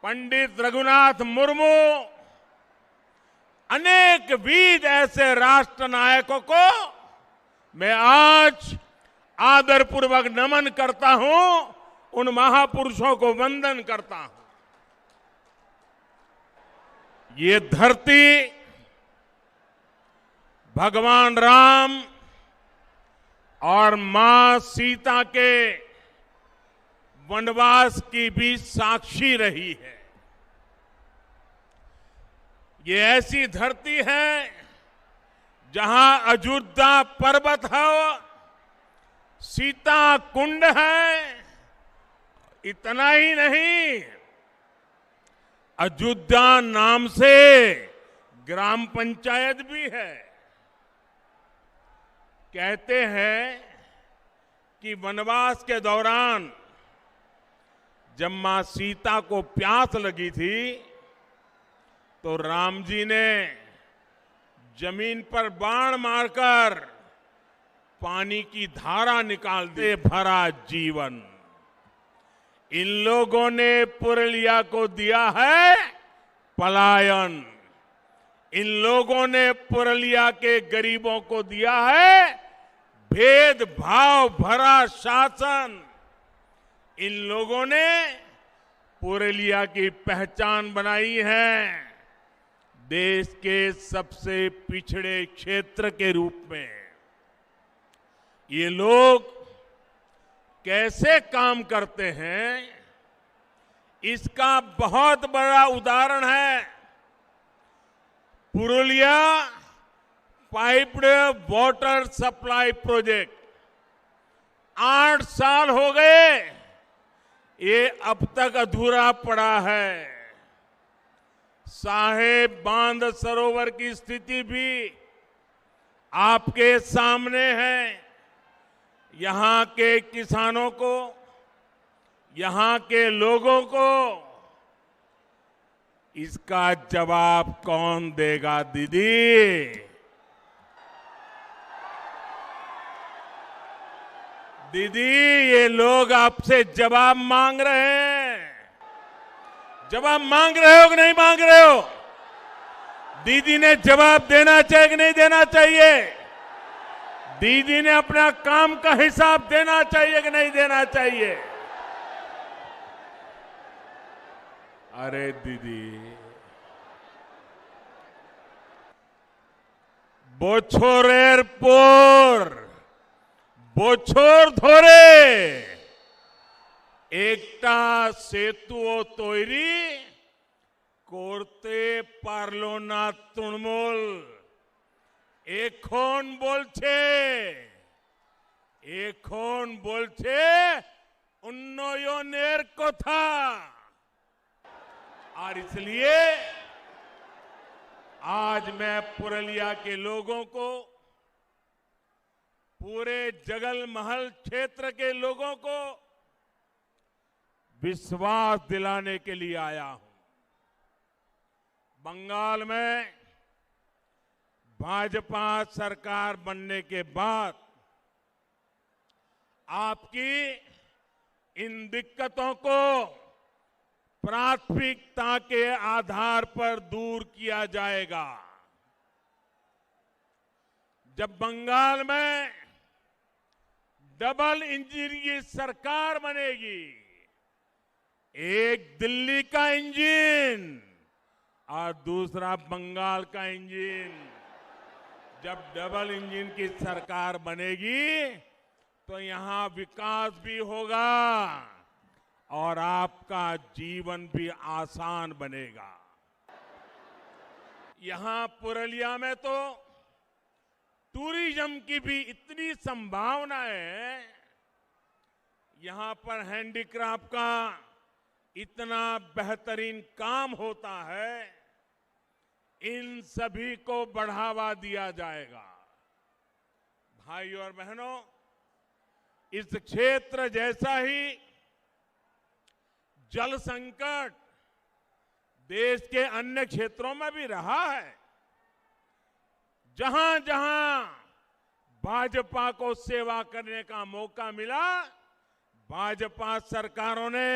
पंडित रघुनाथ मुर्मू, अनेक वीर ऐसे राष्ट्र नायकों को मैं आज आदरपूर्वक नमन करता हूं, उन महापुरुषों को वंदन करता हूं। ये धरती भगवान राम और मां सीता के वनवास की भी साक्षी रही है। ये ऐसी धरती है जहां अयोध्या पर्वत है, सीता कुंड है। इतना ही नहीं, अयोध्या नाम से ग्राम पंचायत भी है। कहते हैं कि वनवास के दौरान जब मां सीता को प्यास लगी थी तो राम जी ने जमीन पर बाण मारकर पानी की धारा निकाल दे भरा जीवन। इन लोगों ने पुरलिया को दिया है पलायन। इन लोगों ने पुरलिया के गरीबों को दिया है भेदभाव भरा शासन। इन लोगों ने पुरलिया की पहचान बनाई है देश के सबसे पिछड़े क्षेत्र के रूप में। ये लोग कैसे काम करते हैं, इसका बहुत बड़ा उदाहरण है Purulia piped water supply project. 8 साल हो गए, ये अब तक अधूरा पड़ा है। साहेब बांध सरोवर की स्थिति भी आपके सामने है। यहां के किसानों को, यहां के लोगों को इसका जवाब कौन देगा दीदी? दीदी, ये लोग आपसे जवाब मांग रहे हैं। जवाब मांग रहे हो कि नहीं मांग रहे हो? दीदी ने जवाब देना चाहिए कि नहीं देना चाहिए? दीदी ने अपना काम का हिसाब देना चाहिए कि नहीं देना चाहिए? अरे दीदी, बोछोरेर पोर बोछोर धोरे एकटा सेतुओ तैरी করতে পারলো না তৃণমূল। এখন বলছে উন্নয়নের কথা। और इसलिए आज मैं पुरलिया के लोगों को, पूरे जगल महल क्षेत्र के लोगों को विश्वास दिलाने के लिए आया हूं। बंगाल में भाजपा सरकार बनने के बाद आपकी इन दिक्कतों को प्राथमिकता के आधार पर दूर किया जाएगा। जब बंगाल में डबल इंजन की सरकार बनेगी, एक दिल्ली का इंजन और दूसरा बंगाल का इंजन, जब डबल इंजन की सरकार बनेगी तो यहां विकास भी होगा और आपका जीवन भी आसान बनेगा। यहां पुरलिया में तो टूरिज्म की भी इतनी संभावना है। यहां पर हैंडीक्राफ्ट का इतना बेहतरीन काम होता है, इन सभी को बढ़ावा दिया जाएगा। भाइयों और बहनों, इस क्षेत्र जैसा ही जल संकट देश के अन्य क्षेत्रों में भी रहा है। जहां जहां भाजपा को सेवा करने का मौका मिला, भाजपा सरकारों ने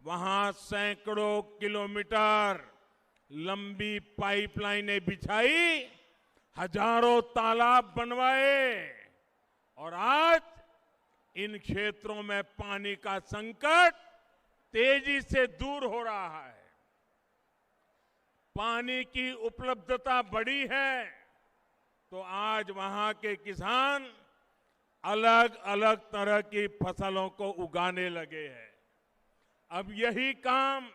वहां सैकड़ों किलोमीटर लंबी पाइपलाइनें बिछाई, हजारों तालाब बनवाए और आज इन क्षेत्रों में पानी का संकट तेजी से दूर हो रहा है। पानी की उपलब्धता बढ़ी है तो आज वहां के किसान अलग अलग तरह की फसलों को उगाने लगे हैं। अब यही काम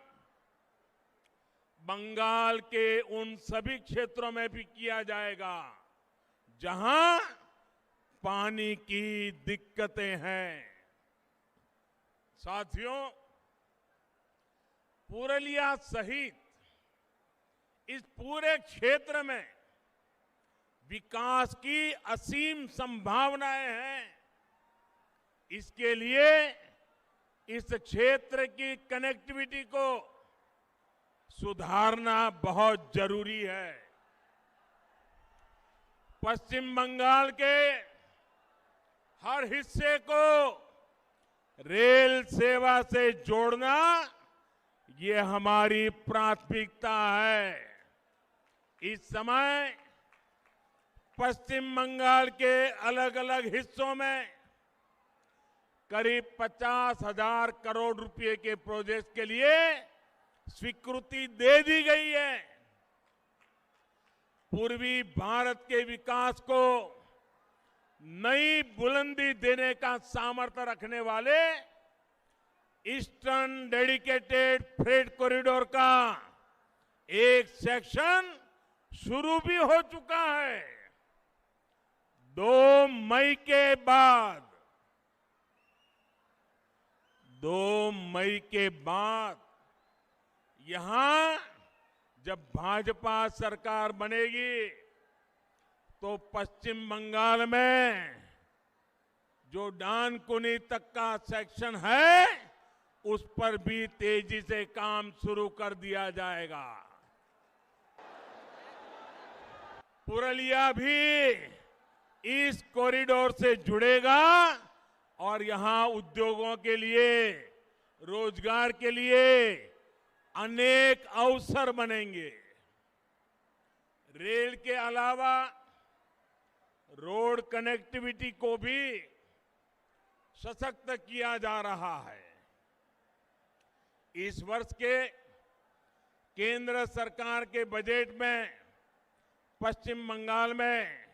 बंगाल के उन सभी क्षेत्रों में भी किया जाएगा जहां पानी की दिक्कतें हैं। साथियों, पुरुलिया सहित इस पूरे क्षेत्र में विकास की असीम संभावनाएं हैं। इसके लिए इस क्षेत्र की कनेक्टिविटी को सुधारना बहुत जरूरी है। पश्चिम बंगाल के हर हिस्से को रेल सेवा से जोड़ना ये हमारी प्राथमिकता है। इस समय पश्चिम बंगाल के अलग अलग हिस्सों में करीब 50,000 करोड़ रुपए के प्रोजेक्ट के लिए स्वीकृति दे दी गई है। पूर्वी भारत के विकास को नई बुलंदी देने का सामर्थ्य रखने वाले ईस्टर्न डेडिकेटेड फ्रेट कॉरिडोर का एक सेक्शन शुरू भी हो चुका है। 2 मई के बाद यहां जब भाजपा सरकार बनेगी तो पश्चिम बंगाल में जो डानकुनी तक का सेक्शन है उस पर भी तेजी से काम शुरू कर दिया जाएगा। पुरुलिया भी इस कॉरिडोर से जुड़ेगा और यहां उद्योगों के लिए, रोजगार के लिए अनेक अवसर बनेंगे। रेल के अलावा रोड कनेक्टिविटी को भी सशक्त किया जा रहा है। इस वर्ष के केंद्र सरकार के बजट में पश्चिम बंगाल में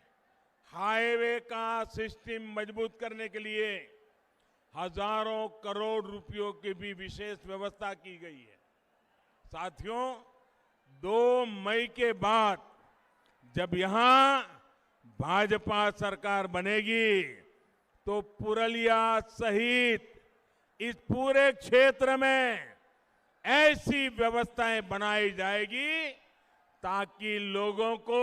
हाईवे का सिस्टम मजबूत करने के लिए हजारों करोड़ रुपयों की भी विशेष व्यवस्था की गई है। साथियों, 2 मई के बाद जब यहां भाजपा सरकार बनेगी तो पुरुलिया सहित इस पूरे क्षेत्र में ऐसी व्यवस्थाएं बनाई जाएगी ताकि लोगों को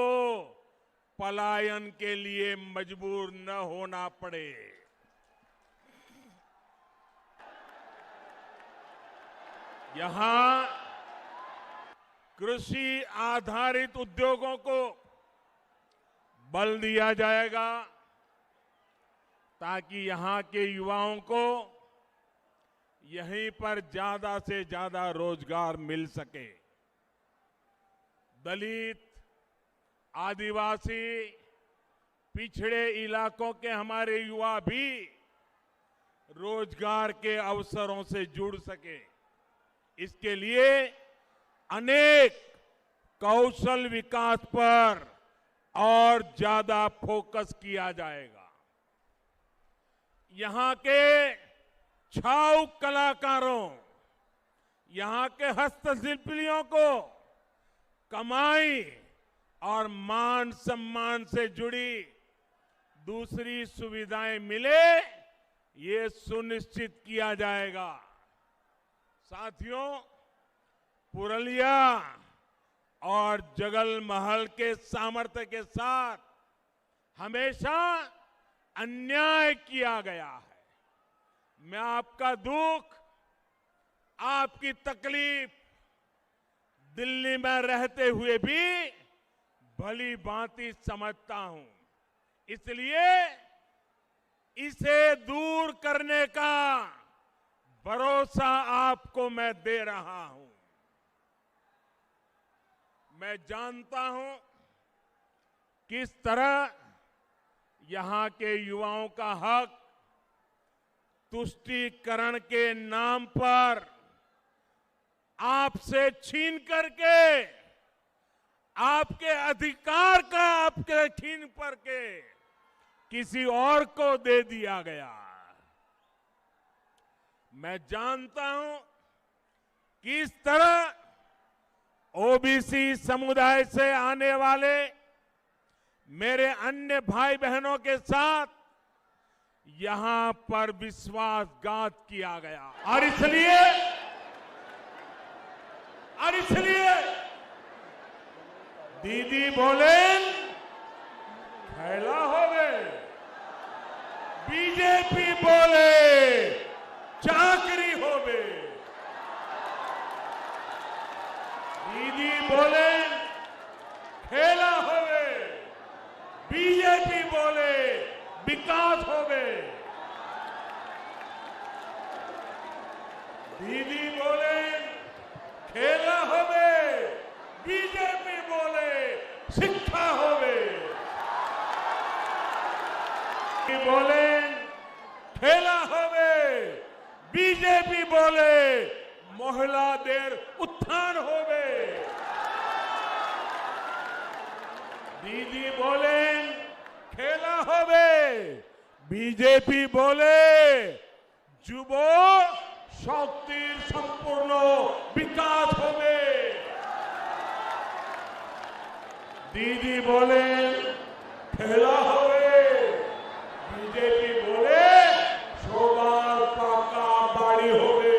पलायन के लिए मजबूर न होना पड़े। यहां कृषि आधारित उद्योगों को बल दिया जाएगा ताकि यहां के युवाओं को यहीं पर ज्यादा से ज्यादा रोजगार मिल सके। दलित, आदिवासी, पिछड़े इलाकों के हमारे युवा भी रोजगार के अवसरों से जुड़ सके, इसके लिए अनेक कौशल विकास पर और ज्यादा फोकस किया जाएगा। यहां के छाऊ कलाकारों, यहां के हस्तशिल्पियों को कमाई और मान सम्मान से जुड़ी दूसरी सुविधाएं मिले, ये सुनिश्चित किया जाएगा। साथियों, पुरुलिया और जगलमहल के सामर्थ्य के साथ हमेशा अन्याय किया गया है। मैं आपका दुख, आपकी तकलीफ दिल्ली में रहते हुए भी भली भांति समझता हूं। इसलिए इसे दूर करने का भरोसा आपको मैं दे रहा हूं। मैं जानता हूं किस तरह यहां के युवाओं का हक तुष्टीकरण के नाम पर आपसे छीन करके, आपके अधिकार का आपके छीन करके किसी और को दे दिया गया। मैं जानता हूं किस तरह ओबीसी समुदाय से आने वाले मेरे अन्य भाई बहनों के साथ यहां पर विश्वासघात किया गया। और इसलिए दीदी बोले खेला होवे, बीजेपी बोले चाकरी होवे। दीदी बोले खेला होवे, बीजेपी बोले विकास होवे। दीदी बोले खेला होवे, बीजेपी बोले शिक्षा होवे। बोले खेला होवे, बीजेपी बोले महिला देर उत्थान होवे। दीदी बोले खेला होवे, बीजेपी बोले যুব শক্তির সম্পূর্ণ বিকাশ হবে। দিদি বলেন খেলা হবে, বিজেপি বলে সবার পাকা বাড়ি হবে।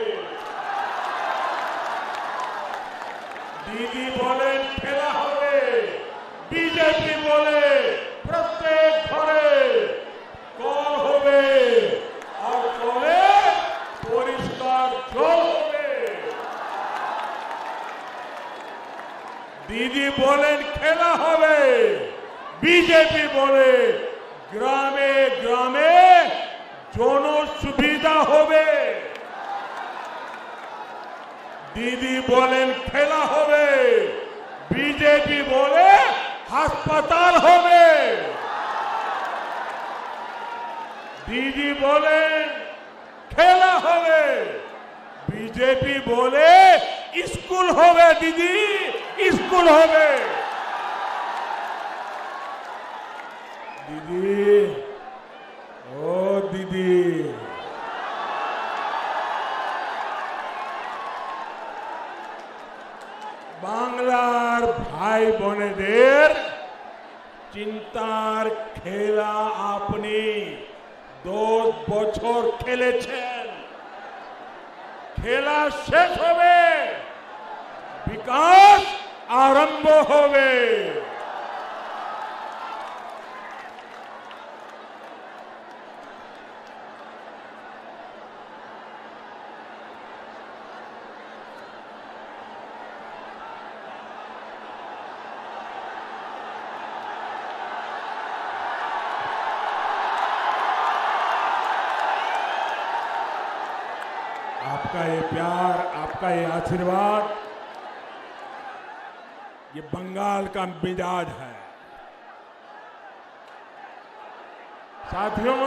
দিদি বলেন খেলা হবে, বিজেপি বলে প্রত্যেক ঘরে কল হবে আর কলে পরিষ্কার জল হবে। দিদি বলেন খেলা হবে, বিজেপি বলে গ্রামে গ্রামে জনসুবিধা হবে। দিদি বলেন খেলা হবে, বিজেপি বলে হাসপাতাল হবে। দিদি বলেন খেলা হবে, বিজেপি বলে স্কুল হবে। দিদি স্কুল হবে। দিদি ও দিদি, বাংলার ভাই বোনেদের চিন্তার খেলা আপনি 10 বছর খেলেছেন। খেলা শেষ হবে, বিকাশ আরম্ভ হবে। आपका ये प्यार, आपका ये आशीर्वाद, ये बंगाल का मिजाज है। साथियों,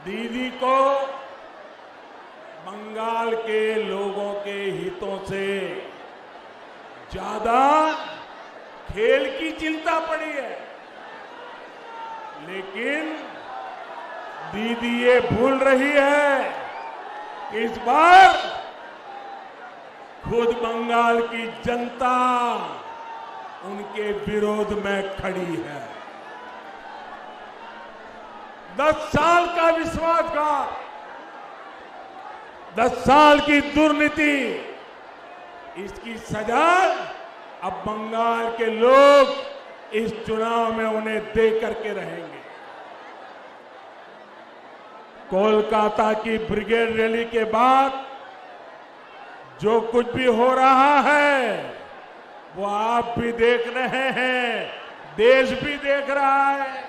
दीदी को बंगाल के लोगों के हितों से ज्यादा खेल की चिंता पड़ी है। लेकिन दीदी ये भूल रही है कि इस बार खुद बंगाल की जनता उनके विरोध में खड़ी है। 10 साल का विश्वासघात, 10 साल की दुर्नीति, इसकी सजा अब बंगाल के लोग इस चुनाव में उन्हें दे करके रहेंगे। कोलकाता की ब्रिगेड रैली के बाद जो कुछ भी हो रहा है वो आप भी देख रहे हैं, देश भी देख रहा है।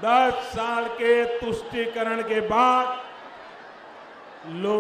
10 साल के तुष्टीकरण के बाद लोग